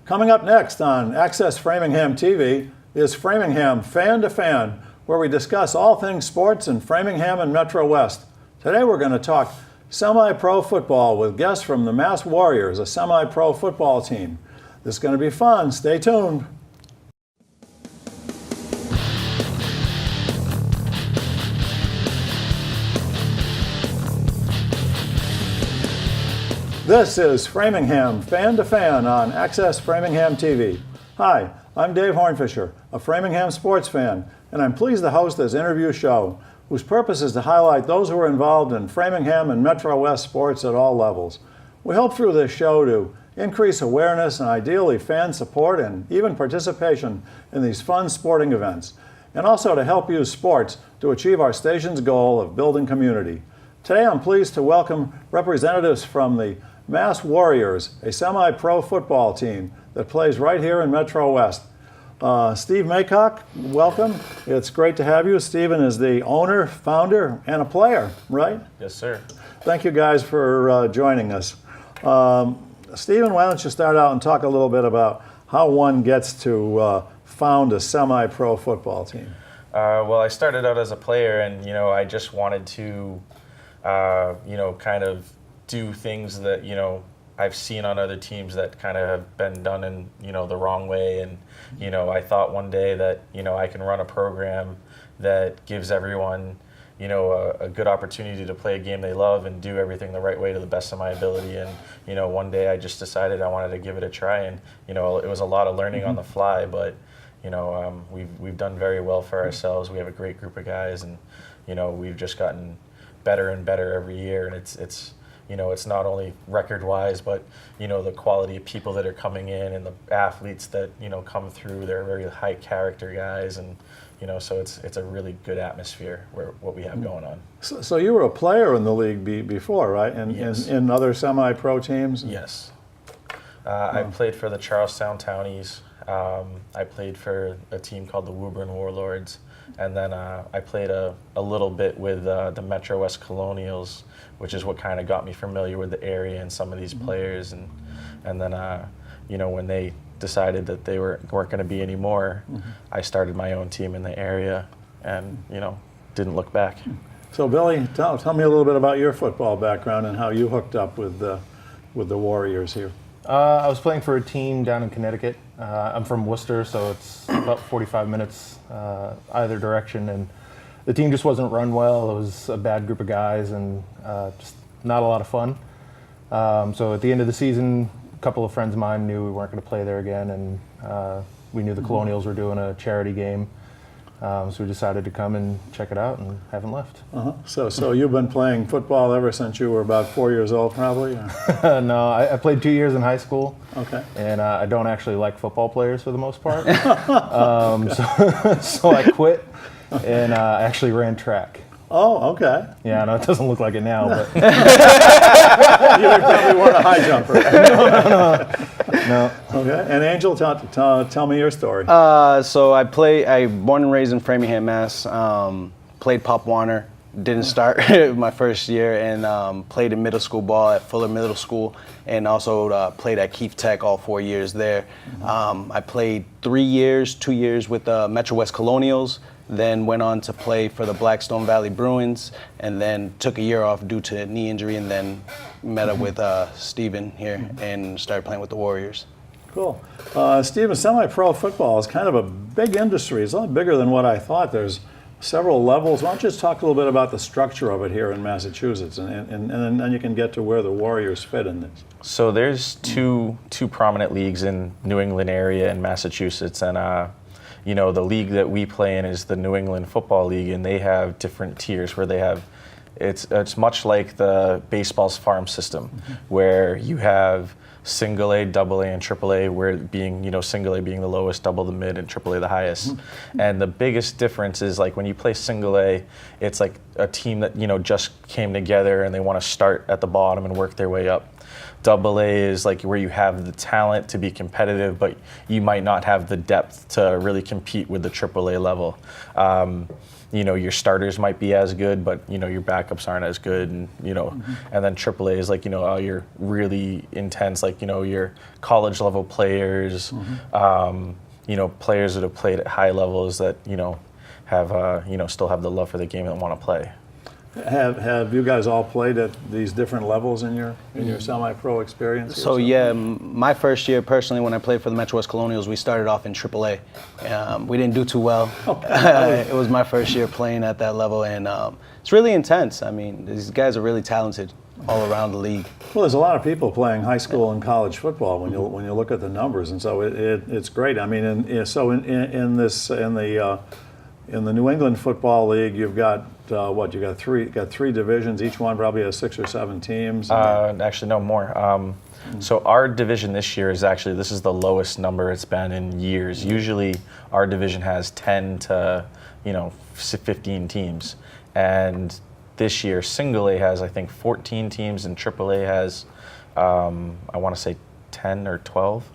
Coming up next on Access Framingham TV is Framingham Fan to Fan, where we discuss all things sports in Framingham and Metro West. Today we're going to talk semi-pro football with guests from the Mass Warriors, a semi-pro football team. This is going to be fun. Stay tuned. This is Framingham Fan to Fan on Access Framingham TV. Hi, I'm Dave Hornfischer, a Framingham sports fan, and I'm pleased to host this interview show, whose purpose is to highlight those who are involved in Framingham and Metro West sports at all levels. We hope through this show to increase awareness and ideally fan support and even participation in these fun sporting events, and also to help use sports to achieve our station's goal of building community. Today I'm pleased to welcome representatives from the Mass Warriors, a semi-pro football team that plays right here in Metro West. Steve Maycock, welcome. It's great to have you. Stephen is the owner, founder, and a player, right? Yes, sir. Thank you guys for joining us. Stephen, why don't you start out and talk a little bit about how one gets to found a semi-pro football team? Well, I started out as a player, and I just wanted to, kind of do things that I've seen on other teams that kind of have been done in the wrong way, and I thought one day that I can run a program that gives everyone a good opportunity to play a game they love and do everything the right way to the best of my ability. And one day I just decided I wanted to give it a try, and it was a lot of learning on the fly, but we've done very well for ourselves. We have a great group of guys, and we've just gotten better and better every year, and it's not only record-wise, but the quality of people that are coming in and the athletes that come through. They're very high character guys, and so it's a really good atmosphere what we have going on. So you were a player in the league before, right? Yes. In other semi-pro teams? Yes. I played for the Charlestown Townies. I played for a team called the Woburn Warlords, and then I played a little bit with the Metro West Colonials, which is what kind of got me familiar with the area and some of these players. And then when they decided that they weren't going to be anymore, I started my own team in the area, and didn't look back. So Billy, tell me a little bit about your football background and how you hooked up with the Warriors here. I was playing for a team down in Connecticut. I'm from Worcester, so it's about 45 minutes either direction, and the team just wasn't run well. It was a bad group of guys, and just not a lot of fun. So at the end of the season, a couple of friends of mine knew we weren't going to play there again, and we knew the Colonials were doing a charity game. So we decided to come and check it out, and haven't left. So you've been playing football ever since you were about 4 years old, probably? No, I played 2 years in high school. Okay. And I don't actually like football players for the most part. So I quit, and I actually ran track. Oh, okay. Yeah, I know it doesn't look like it now, but You probably weren't a high jumper. no. Okay. And Angel, tell me your story. So I born and raised in Framingham, Mass. Played Pop Warner. Didn't start my first year, and played in middle school ball at Fuller Middle School, and also played at Keefe Tech all 4 years there. I played 3 years, 2 years with the Metro West Colonials, then went on to play for the Blackstone Valley Bruins, and then took a year off due to a knee injury, and then met up with Steven here and started playing with the Warriors. Cool. Stephen, semi-pro football is kind of a big industry. It's a lot bigger than what I thought. There's several levels. Why don't you just talk a little bit about the structure of it here in Massachusetts, and then you can get to where the Warriors fit in this. So there's two prominent leagues in New England area in Massachusetts, and the league that we play in is the New England Football League, and they have different tiers where they have, it's much like the baseball's farm system, where you have single A, double A, and triple A, where being, single A being the lowest, double the mid, and triple A the highest. And the biggest difference is, like, when you play single A, it's like a team that, just came together and they want to start at the bottom and work their way up. Double A is like where you have the talent to be competitive, but you might not have the depth to really compete with the AAA level. Your starters might be as good, but your backups aren't as good, and and then AAA is like all your really intense, like your college level players, players that have played at high levels that have still have the love for the game and want to play. Have you guys all played at these different levels in your semi-pro experience? So yeah, my first year personally, when I played for the Metro West Colonials, we started off in AAA. We didn't do too well. It was my first year playing at that level, and it's really intense. I mean, these guys are really talented all around the league. Well, there's a lot of people playing high school and college football when you look at the numbers, and so it's great. I mean, in the New England Football League, you've got you got three divisions. Each one probably has 6 or 7 teams. Actually, no more. So our division this year this is the lowest number it's been in years. Usually, our division has 10 to 15 teams, and this year Single A has I think 14 teams, and Triple A has I want to say 10 or 12.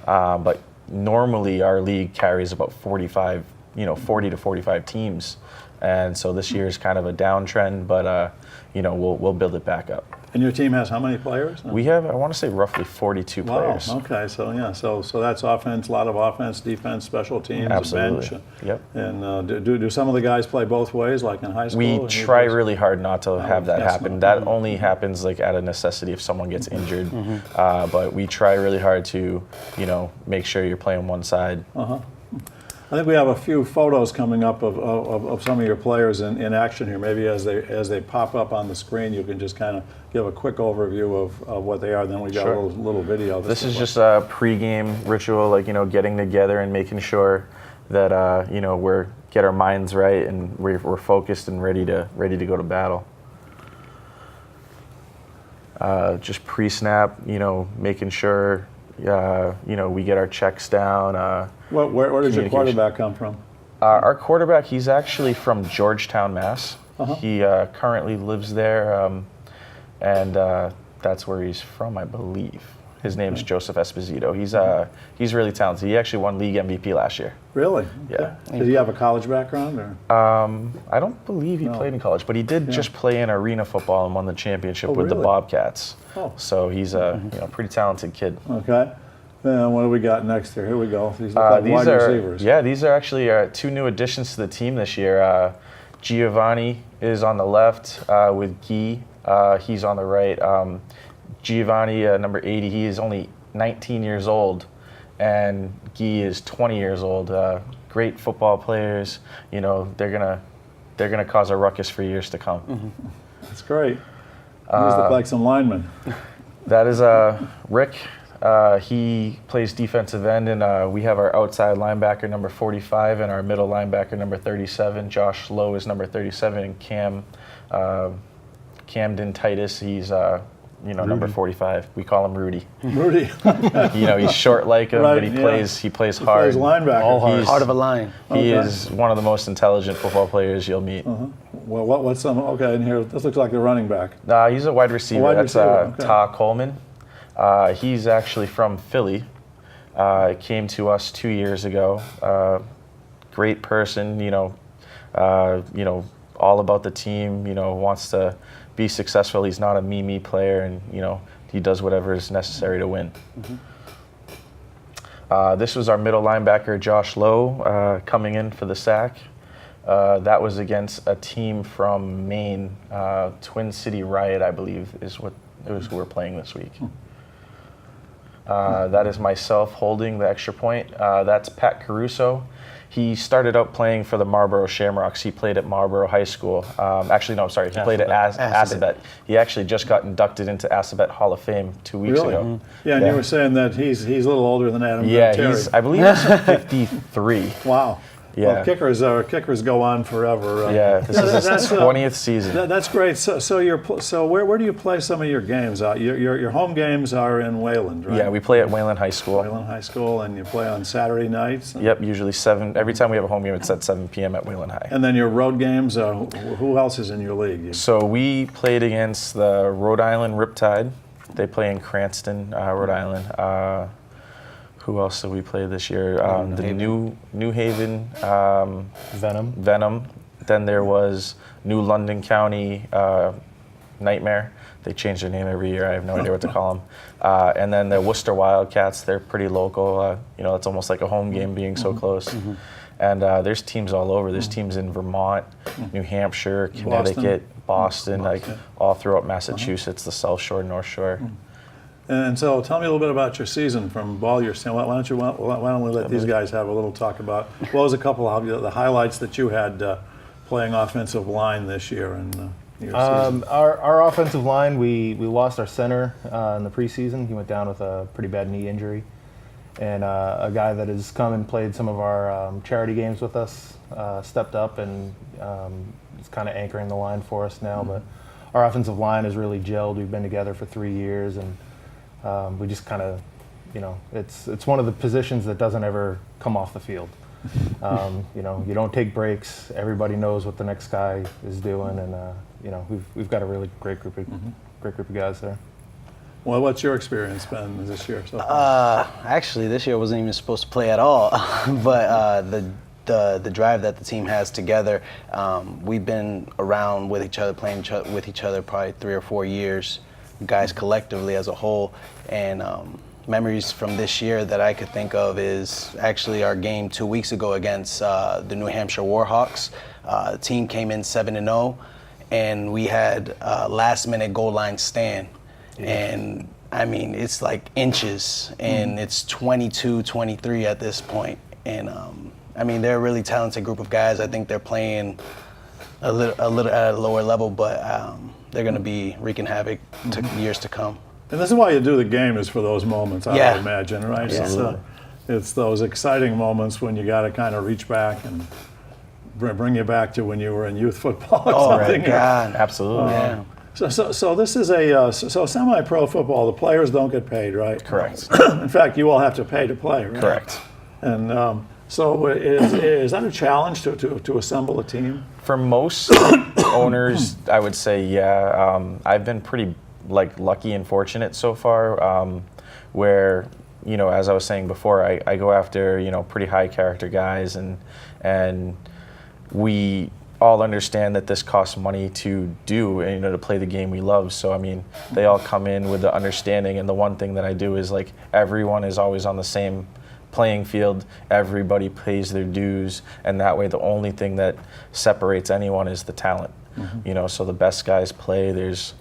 But normally our league carries about 40 to 45 teams. And so this year is kind of a downtrend, but we'll build it back up. And your team has how many players? We have, I want to say, roughly 42 players. Wow. Okay. So yeah. So that's offense, a lot of offense, defense, special teams, Absolutely. A bench. Yep. And do some of the guys play both ways, like in high school? We try really hard not to have that happen. That only happens like out of necessity if someone gets injured. But we try really hard to, make sure you're playing one side. I think we have a few photos coming up of some of your players in action here. Maybe as they pop up on the screen, you can just kind of give a quick overview of what they are. Then we got Sure. a little video. This is just a pregame ritual, like getting together and making sure that we're get our minds right and we're focused and ready to go to battle. Just pre-snap, making sure we get our checks down. Where does your quarterback come from? Our quarterback, he's actually from Georgetown, Mass. He currently lives there, and that's where he's from, I believe. His name's Joseph Esposito. He's really talented. He actually won league MVP last year. Really? Yeah. Did he have a college background? Or? I don't believe he played in college, but he did just play in arena football and won the championship with the Bobcats. Oh. So he's a pretty talented kid. Okay. Then what do we got next here? Here we go. These look like wide receivers. Yeah, these are actually 2 new additions to the team this year. Giovanni is on the left with Guy. He's on the right. Giovanni, number 80, he is only 19 years old, and Guy is 20 years old. Great football players. They're gonna cause a ruckus for years to come. That's great. These look like some linemen. That is Rick. He plays defensive end, and we have our outside linebacker number 45 and our middle linebacker number 37. Josh Lowe is number 37, and Camden Titus, he's number 45. We call him Rudy. Rudy. He's short like him, but he plays hard. He plays linebacker. All hard. Heart of a lion. He is one of the most intelligent football players you'll meet. Well, what's some? Okay, and here this looks like the running back. He's a wide receiver. That's okay. Ta Coleman. He's actually from Philly. Came to us 2 years ago. Great person, all about the team, wants to be successful. He's not a me player, and he does whatever is necessary to win. This was our middle linebacker, Josh Lowe, coming in for the sack. That was against a team from Maine, Twin City Riot, I believe, is who we're playing this week. That is myself holding the extra point. That's Pat Caruso. He started out playing for the Marlboro Shamrocks. He played at Marlboro High School. He played at Assabet. He actually just got inducted into Assabet Hall of Fame 2 weeks ago. Yeah, and you were saying that he's a little older than Adam. Yeah, I believe he's 53. Wow. Yeah. Well, kickers go on forever. This is his 20th season. That's great. So where do you play some of your games? Your home games are in Wayland, right? Yeah, we play at Wayland High School. Wayland High School, and you play on Saturday nights? Yep, usually 7. Every time we have a home game, it's at 7 p.m. at Wayland High. And then your road games, who else is in your league? So we played against the Rhode Island Riptide. They play in Cranston, Rhode Island. Who else did we play this year? New Haven, Venom. Then there was New London County, Nightmare. They change their name every year. I have no idea what to call them. And then the Worcester Wildcats. They're pretty local. It's almost like a home game being so close. And there's teams all over. There's teams in Vermont, New Hampshire, Connecticut, Boston, like all throughout Massachusetts, the South Shore, North Shore. And so, tell me a little bit about your season from all your. Why don't we let these guys have a little talk about what was a couple of the highlights that you had playing offensive line this year and your season? Our offensive line, we lost our center in the preseason. He went down with a pretty bad knee injury, and a guy that has come and played some of our charity games with us stepped up and is kind of anchoring the line for us now. But our offensive line has really gelled. We've been together for 3 years, and we just kind of, it's one of the positions that doesn't ever come off the field. You don't take breaks. Everybody knows what the next guy is doing, and we've got a really great group of guys there. Well, what's your experience been this year so far? Actually, this year I wasn't even supposed to play at all, but the drive that the team has together, we've been around with each other, playing with each other probably 3 or 4 years. Guys collectively as a whole, and memories from this year that I could think of is actually our game 2 weeks ago against the New Hampshire Warhawks. The team came in 7-0, and we had a last-minute goal line stand, and I mean it's like inches, and it's 22-23 at this point, and I mean they're a really talented group of guys. I think they're playing a little at a lower level, but they're going to be wreaking havoc to years to come. And this is why you do the game, is for those moments, I would imagine, right? Yeah. It's those exciting moments when you got to kind of reach back and bring you back to when you were in youth football or something. Oh, God. Absolutely. Yeah. So this is so semi-pro football. The players don't get paid, right? Correct. In fact, you all have to pay to play, right? Correct. And so is that a challenge to assemble a team? For most owners, I would say, yeah. I've been pretty lucky and fortunate so far, where as I was saying before, I go after pretty high character guys, and we all understand that this costs money to do, and to play the game we love. So I mean, they all come in with the understanding, and the one thing that I do is everyone is always on the same playing field. Everybody pays their dues, and that way the only thing that separates anyone is the talent. So the best guys play. There's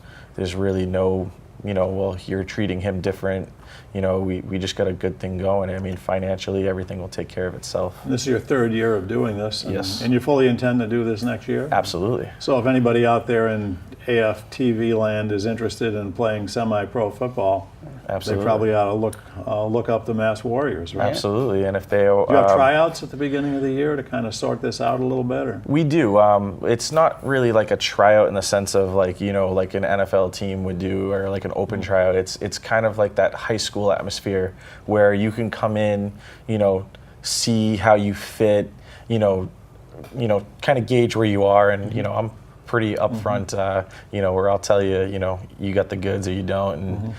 really no well, you're treating him different. We just got a good thing going. I mean, financially, everything will take care of itself. This is your 3rd year of doing this. Yes. And you fully intend to do this next year? Absolutely. So if anybody out there in AFTV land is interested in playing semi-pro football, Absolutely. they probably ought to look up the Mass Warriors, right? Absolutely. And if they Do you have tryouts at the beginning of the year to kind of sort this out a little better? We do. It's not really like a tryout in the sense of like an NFL team would do, or like an open tryout. It's kind of like that high school atmosphere where you can come in, see how you fit, kind of gauge where you are, and I'm pretty upfront, where I'll tell you, you got the goods or you don't, and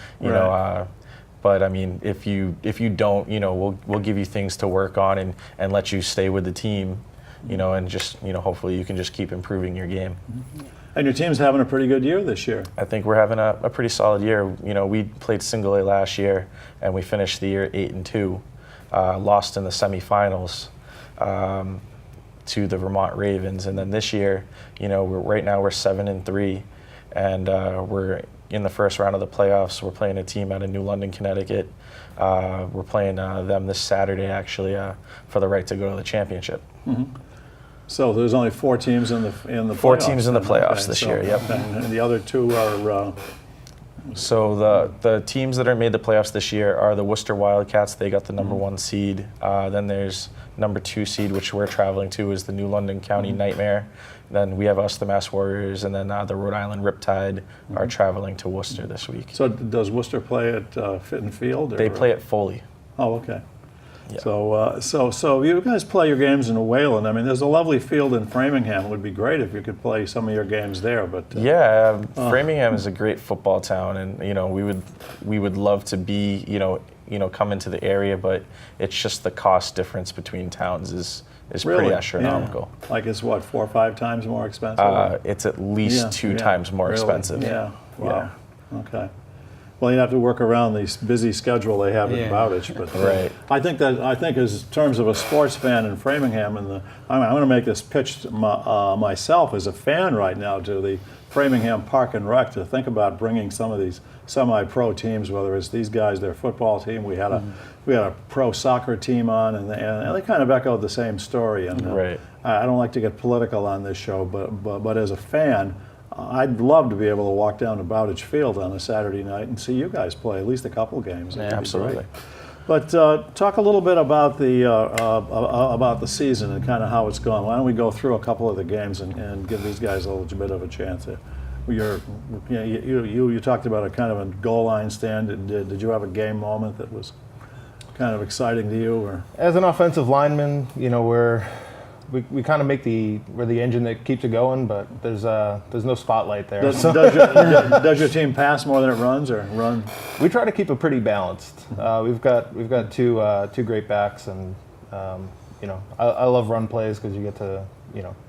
but I mean, if you don't, we'll give you things to work on and let you stay with the team, and just hopefully you can just keep improving your game. And your team's having a pretty good year this year. I think we're having a pretty solid year. We played single A last year, and we finished the year 8-2, lost in the semifinals to the Vermont Ravens, and then this year, we're 7-3, and we're in the first round of the playoffs. We're playing a team out of New London, Connecticut. We're playing them this Saturday, actually, for the right to go to the championship. So there's only 4 teams in the playoffs. 4 teams in the playoffs this year. Yep. And the other 2 are. So the teams that are made the playoffs this year are the Worcester Wildcats. They got the number 1 seed. Then there's number 2 seed, which we're traveling to, is the New London County Nightmare. Then we have us, the Mass Warriors, and then the Rhode Island Riptide are traveling to Worcester this week. So does Worcester play at Fitton Field? Or? They play at Foley. Oh, okay. Yeah. So you guys play your games in Wayland. I mean, there's a lovely field in Framingham. It would be great if you could play some of your games there. But Framingham is a great football town, and we would love to be come into the area, but it's just the cost difference between towns is really? pretty astronomical. Yeah. Like it's what, 4 or 5 times more expensive? It's at least 2 times more really? expensive. Yeah. Wow. Yeah. Okay. Well, you have to work around the busy schedule they have in Bowditch, but Right. I think as terms of a sports fan in Framingham, I'm going to make this pitch to myself as a fan right now to the Framingham Park and Rec to think about bringing some of these semi-pro teams, whether it's these guys, their football team. We had a pro soccer team on, and they kind of echoed the same story. And Right. I don't like to get political on this show, but as a fan, I'd love to be able to walk down to Bowditch Field on a Saturday night and see you guys play at least a couple games. Yeah, absolutely. But talk a little bit about the season and kind of how it's gone. Why don't we go through a couple of the games and give these guys a little bit of a chance? You talked about a kind of a goal line stand. Did you have a game moment that was kind of exciting to you? Or? As an offensive lineman, we kind of we're the engine that keeps it going, but there's no spotlight there. Does your team pass more than it runs, or run? We try to keep it pretty balanced. We've got two great backs, and I love run plays because you get to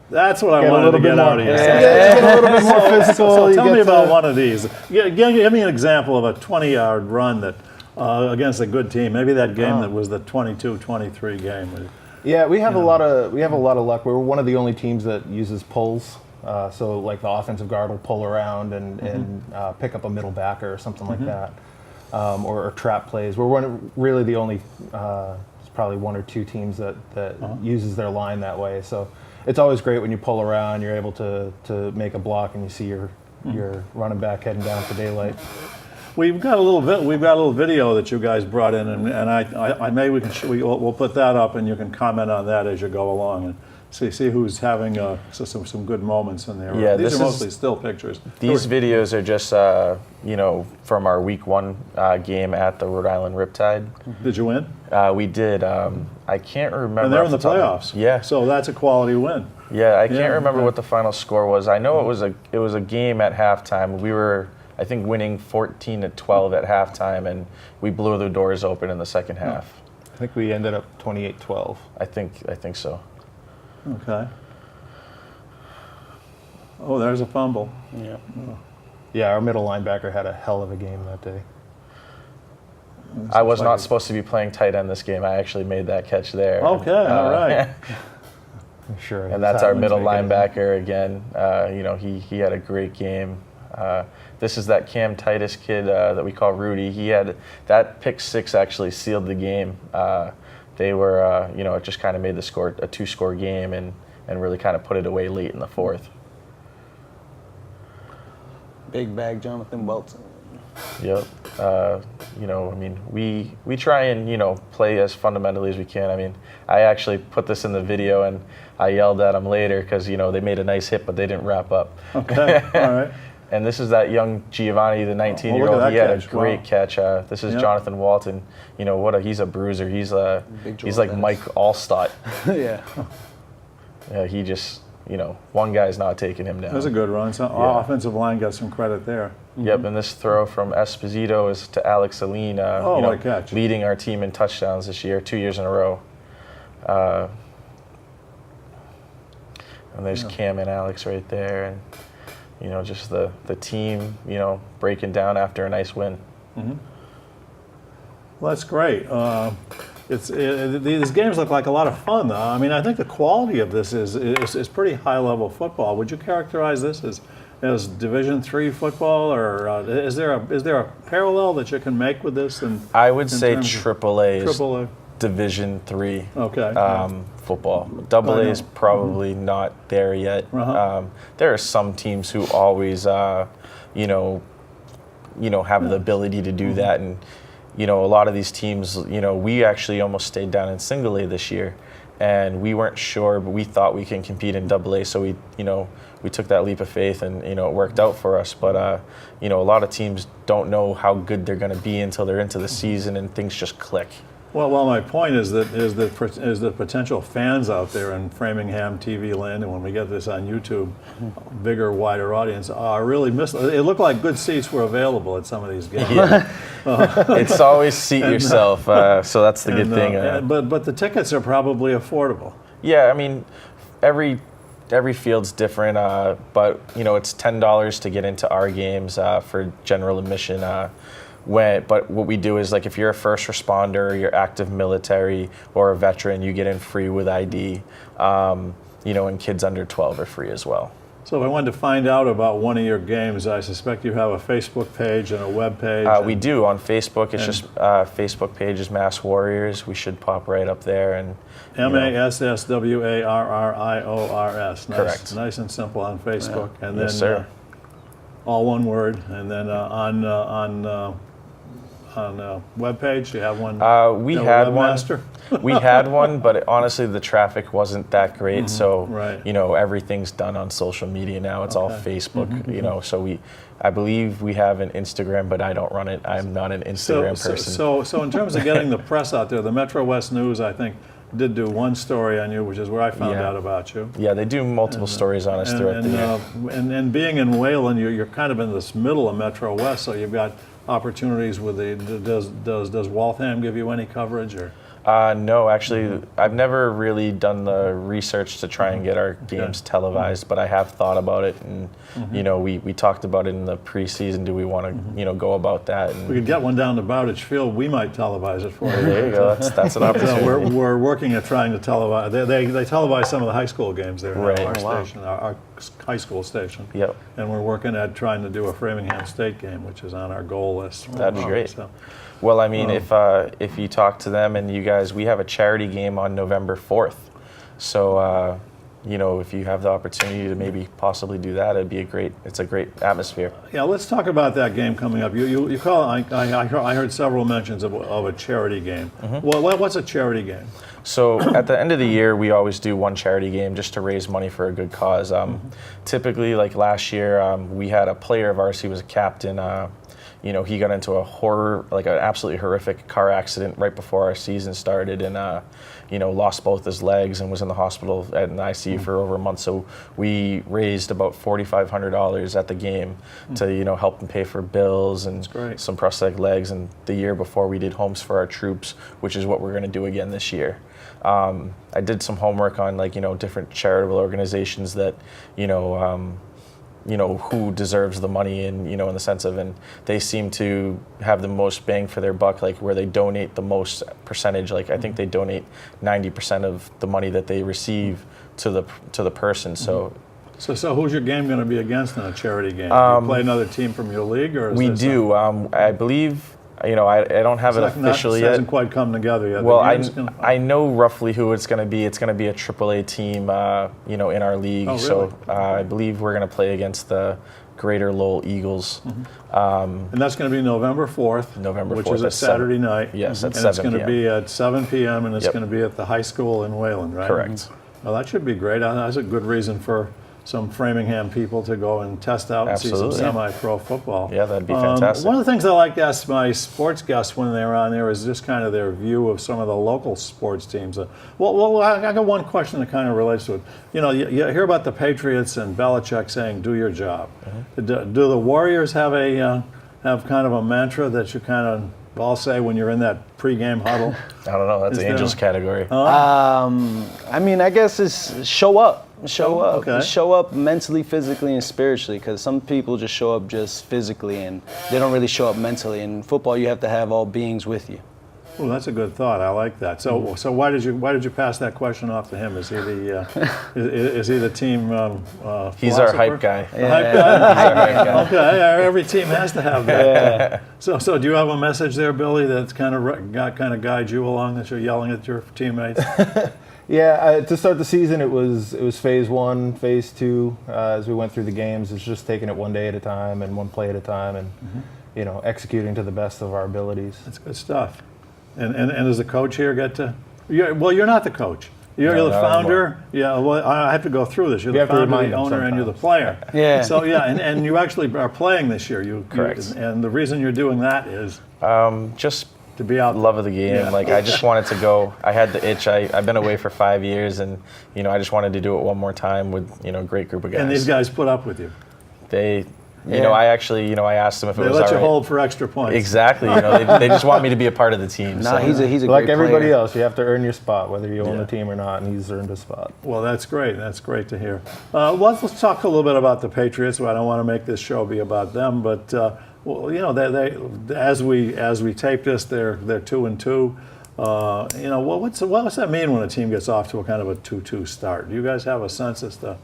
That's what I get wanted to get out of you. get a little bit more physical. So You tell get me about to- one of these. Give me an example of a 20-yard run that against a good team. Maybe that game that was the 22-23 game. Yeah, we have a lot of luck. We're one of the only teams that uses pulls. So like the offensive guard will pull around and pick up a middle backer or something like that, or trap plays. We're really the only. It's probably 1 or 2 teams that uses their line that way. So it's always great when you pull around. You're able to make a block and you see your running back heading down for daylight. We've got a little video that you guys brought in, and I maybe we'll put that up, and you can comment on that as you go along and see who's having some good moments in there. Yeah, these are mostly still pictures. These videos are just from our week 1 game at the Rhode Island Riptide. Did you win? We did. I can't remember. And they're in off the top of my- playoffs. Yeah. So that's a quality win. Yeah, I can't remember okay. what the final score was. I know it was a game at halftime. We were, I think, winning 14-12 at halftime, and we blew the doors open in the second half. I think we ended up 28-12. I think so. Okay. Oh, there's a fumble. Yeah. Yeah, our middle linebacker had a hell of a game that day. I was not supposed to be playing tight end this game. I actually made that catch there. Okay, all right. Sure. And that's our middle linebacker again. He had a great game. This is that Cam Titus kid that we call Rudy. He had that pick 6 actually sealed the game. They were, it just kind of made the score a 2-score game and really kind of put it away late in the 4th. Big bag Jonathan Welton. Yep. We try and, play as fundamentally as we can. I mean, I actually put this in the video and I yelled at them later because, they made a nice hit, but they didn't wrap up. Okay, all right. And this is that young Giovanni, the 19-year-old. look at that He had a catch. great Wow. catch. This is Yep. Jonathan Walton. He's a bruiser. He's Big he's like Jordan. Mike Allstott. Yeah. Yeah, he just, one guy's not taking him down. That was a good run. So Yeah. offensive line got some credit there. Yep, and this throw from Esposito is to Alex Aline, what a catch. leading our team in touchdowns this year, 2 years in a row. And there's Cam and Alex right there, and just the team, breaking down after a nice win. Well, that's great. These games look like a lot of fun, though. I mean, I think the quality of this is pretty high-level football. Would you characterize this as Division III football, or is there a parallel that you can make with this? I would say terms of AAA is Triple A. Division III Okay. football. AA is probably not there yet. Uh-huh. There are some teams who always, have the ability to do that, and a lot of these teams, we actually almost stayed down in Single A this year, and we weren't sure, but we thought we can compete in AA, so we took that leap of faith, and it worked out for us. But a lot of teams don't know how good they're going to be until they're into the season, and things just click. Well, my point is that potential fans out there in Framingham TV land, and when we get this on YouTube, bigger, wider audience, are really it looked like good seats were available at some of these games. Yeah. It's always seat yourself, so that's the good thing. But the tickets are probably affordable. Yeah, I mean, every field's different, but it's $10 to get into our games for general admission. But what we do is, like, if you're a first responder, you're active military, or a veteran, you get in free with ID. And kids under 12 are free as well. So if I wanted to find out about one of your games, I suspect you have a Facebook page and a web page. We do on Facebook. It's just Facebook page is Mass Warriors. We should pop right up there. And MassWarriors. Correct. Nice and simple on Facebook. Yeah. And Yes, then sir. all one word. And then on web page, you have one. We had one. Webmaster? We had one, but honestly, the traffic wasn't that great. So, Right. everything's done on social media now. It's all Facebook. So I believe we have an Instagram, but I don't run it. I'm not an Instagram person. So in terms of getting the press out there, the Metro West News, I think, did do one story on you, which is where I found out about you. Yeah, they do multiple stories on us throughout the year. And being in Wayland, you're kind of in this middle of Metro West, so you've got opportunities with does Waltham give you any coverage or? No, actually, I've never really done the research to try and get our games televised, but I have thought about it, and we talked about it in the preseason. Do we want to go about that? And we could get one down to Bowditch Field. We might televise it for you. There you go. That's an opportunity. We're working at trying to televise. They televise some of the high school games there. Right. Our Oh, wow. station, our high school station. Yep. And we're working at trying to do a Framingham State game, which is on our goal list. That'd be great. So, Well, I mean, if you talk to them and you guys, we have a charity game on November 4th. So, if you have the opportunity to maybe possibly do that, it's a great atmosphere. yeah, let's talk about that game coming up. You call it, I heard several mentions of a charity game. Well, what's a charity game? So at the end of the year, we always do one charity game just to raise money for a good cause. Typically, like last year, we had a player of ours, he was a captain. He got into an absolutely horrific car accident right before our season started, and lost both his legs and was in the hospital at an ICU for over a month. So we raised about $4,500 at the game to help him pay for bills and some prosthetic legs. And the year before, we did homes for our troops, which is what we're going to do again this year. I did some homework on different charitable organizations that who deserves the money, and in the sense of, and they seem to have the most bang for their buck, like where they donate the most percentage. Like I think they donate 90% of the money that they receive to the person. So who's your game going to be against in a charity game? Do you play another team from your league, or is we this do. I believe. I don't have it officially yet. It hasn't quite come together yet. Well, I know roughly who it's going to be. It's going to be a AAA team, in our league. Oh, really? So I believe we're going to play against the Greater Lowell Eagles. And that's going to be November 4th. November 4th. Which is a Saturday night. Yes, at 7 And it's going to p.m. be at 7 p.m. and it's Yep. going to be at the high school in Wayland, right? Correct. Well, that should be great. That's a good reason for some Framingham people to go and test out and see some Absolutely. semi-pro football. Yeah, that'd be fantastic. One of the things I like to ask my sports guests when they're on there is just kind of their view of some of the local sports teams. Well, I got one question that kind of relates to it. You hear about the Patriots and Belichick saying, "Do your job." Do the Warriors have kind of a mantra that you kind of all say when you're in that pregame huddle? I don't know. That's Is the Angels there- category. I guess it's show up. Show up. Okay. Show up mentally, physically, and spiritually. Because some people just show up just physically, and they don't really show up mentally. In football, you have to have all beings with you. Oh, that's a good thought. I like that. So why did you pass that question off to him? Is he the is he the team? He's our philosopher? hype guy. The hype guy? He's our hype guy. Okay, every team has to have that. So do you have a message there, Billy, that's kind of guides you along, that you're yelling at your teammates? Yeah, to start the season, it was phase one, phase two. As we went through the games, it's just taking it one day at a time and one play at a time, and executing to the best of our abilities. That's good stuff. And does the coach here get to? You're not the coach. You're No, the not founder. anymore. Yeah. Well, I have to go through this. You're You the have to founder, remind the them owner, and you're the sometimes. player. Yeah. So and you actually are playing this year. Correct. And the reason you're doing that is Just to be out. Love of the game. Yeah. Like I just wanted to go. I had the itch. I've been away for 5 years, and I just wanted to do it one more time with a great group of guys. And these guys put up with you. They. I actually, I asked them if it was all right. They let you hold for extra points. Exactly. they just want me to be a part of the team. No, he's a like great everybody player. else. You have to earn your spot, whether you own the team or not, and he's earned a spot. Well, that's great. That's great to hear. Let's talk a little bit about the Patriots. I don't want to make this show be about them, but they as we tape this, they're 2-2. What's that mean when a team gets off to a kind of a 2-2 start? Do you guys have a sense as to,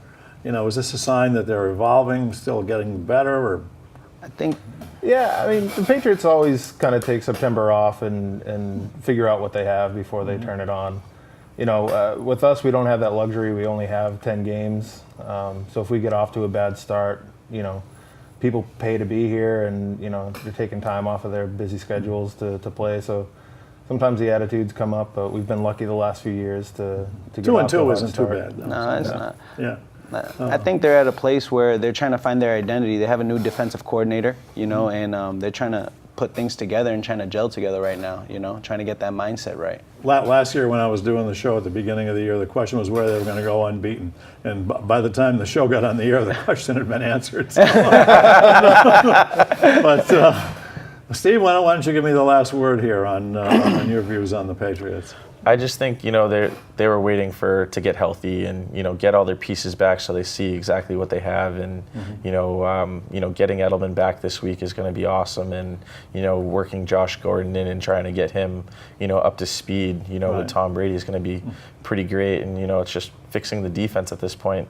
is this a sign that they're evolving, still getting better, or? I think. Yeah, I mean, the Patriots always kind of take September off and figure out what they have before they turn it on. With us, we don't have that luxury. We only have 10 games. So if we get off to a bad start, people pay to be here, and they're taking time off of their busy schedules to play. So sometimes the attitudes come up, but we've been lucky the last few years to get off to a 2-2 hot isn't too start. bad, though. No, it's not. Yeah. I think they're at a place where they're trying to find their identity. They have a new defensive coordinator, and they're trying to put things together and trying to gel together right now, trying to get that mindset right. Last year when I was doing the show at the beginning of the year, the question was whether they were going to go unbeaten. And by the time the show got on the air, the question had been answered. So. But Steve, why don't you give me the last word here on your views on the Patriots? I just think they were waiting to get healthy and get all their pieces back so they see exactly what they have, and getting Edelman back this week is going to be awesome, and working Josh Gordon in and trying to get him up to speed with Tom Brady is going to be pretty great, and it's just fixing the defense at this point,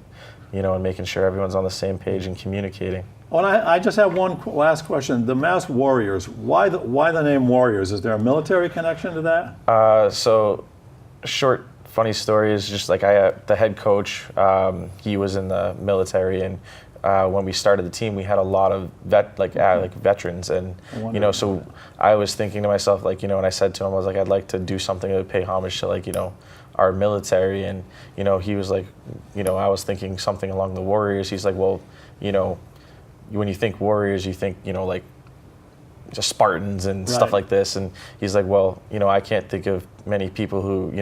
and making sure everyone's on the same page and communicating. Well, I just have one last question. The Mass Warriors, why the name Warriors? Is there a military connection to that? So, short funny story is just like the head coach, he was in the military, and when we started the team, we had a lot of veterans, and so I was thinking to myself, and I said to him, I was like, I'd like to do something that would pay homage to our military, and he was like, I was thinking something along the Warriors. He's like, well, when you think Warriors, you think just Spartans and stuff like this, and he's like, well, I can't think of many people who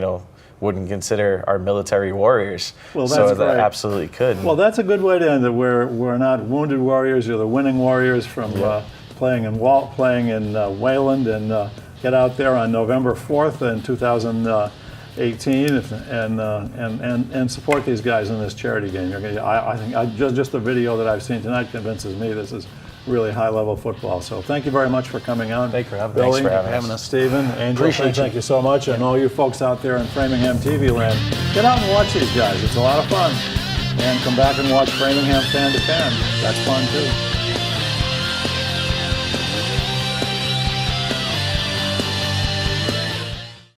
wouldn't consider our military warriors. Well, that's so great. that absolutely could. Well, that's a good way to end it. We're not wounded warriors. You're the winning warriors from playing in Wayland, and get out there on November 4th in 2018 and support these guys in this charity game. I think just the video that I've seen tonight convinces me this is really high-level football. So thank you very much for coming on. Thanks for having Billy, us. Thanks for having us. Stephen, Angel, thank you so much. And all you folks out there in Framingham TV land, get out and watch these guys. It's a lot of fun. And come back and watch Framingham Fan to Fan. That's fun too.